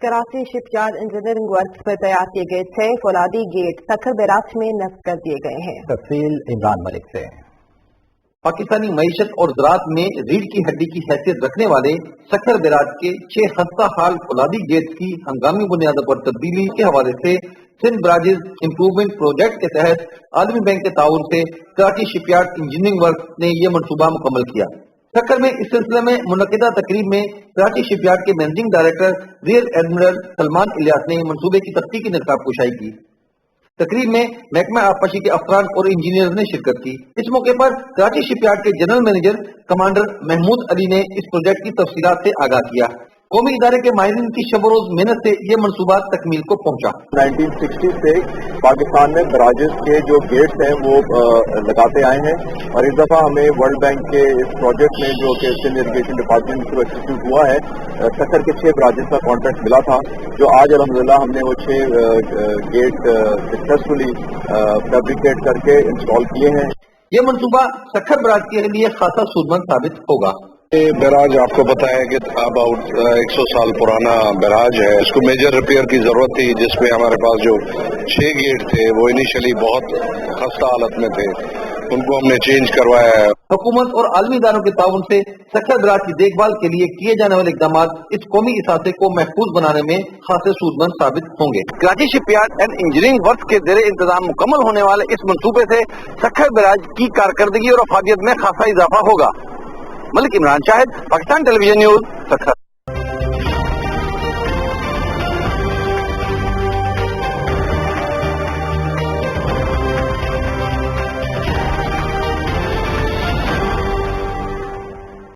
Karachi shipyard engineering works पर तैयार किए गए 6 फौलादी गेट सखर बैराज में नस्ब कर दिए गए हैं। तफसील इमरान मलिक से। पाकिस्तानी मईशत और ज़राअत में रीढ़ की हड्डी की हैसियत रखने वाले सखर बैराज के 6 खस्ता हाल फौलादी गेट की हंगामी बुनियादों पर तब्दीली के हवाले से सिंध ब्राजिज इम्प्रूवमेंट प्रोजेक्ट के तहत आलमी बैंक के ताउन से कराची शिपयार्ड इंजीनियरिंग वर्क्स ने यह मनसूबा मुकम्मल किया। सखर में इस सिलसिले में मुनक़िदा तकरीब में कराची शिपयार्ड के managing director rear admiral Salman Ilyas ने मनसूबे की तहकीकी निकाब कुशाई की। तकरीब में महकमा आबपाशी के अफसरान और इंजीनियर ने शिरकत की। इस मौके पर कराची शिपयार्ड के general manager commander Mahmood Ali ने इस प्रोजेक्ट की तफसीलात से आगाह किया। कौमी इदारे के माहिरीन की शब रोज मेहनत से ये मनसूबा तकमील को पहुंचा। 1960 से पाकिस्तान में बराजेस के जो गेट्स हैं वो लगाते आए हैं और इस दफा हमें वर्ल्ड बैंक के इस प्रोजेक्ट में जो कि सिंध इरिगेशन डिपार्टमेंट के थ्रू एक्सिक्यूट हुआ है, सखर के 6 बराजेस का कॉन्ट्रैक्ट मिला था, जो आज अल्हम्दुलिल्लाह हमने वो 6 गेट सक्सेसफुली फैब्रिकेट करके इंस्टॉल किए हैं। ये मनसूबा सखर बराज के लिए खासा सूदमंद साबित होगा। ये बैराज आपको पता है कि अबाउट 100 साल पुराना बैराज है। इसको मेजर रिपेयर की जरूरत थी, जिसमें हमारे पास जो 6 गेट थे वो इनिशियली बहुत खस्ता हालत में थे, उनको हमने चेंज करवाया है। हुकूमत और आलमी इदारों के ताउन से सखर बराज की देखभाल के लिए किए जाने वाले इकदाम इस कौमी इसासे को महफूज बनाने में खासे सूदमंद साबित होंगे। Karachi shipyard and engineering works के ज़ेरे इंतजाम मुकम्मल होने वाले इस मंसूबे से सखर बराज की कारकर्दगी और अफादियत में खासा इजाफा होगा। Malik Imran Shahid, Pakistan television news, Sukkur.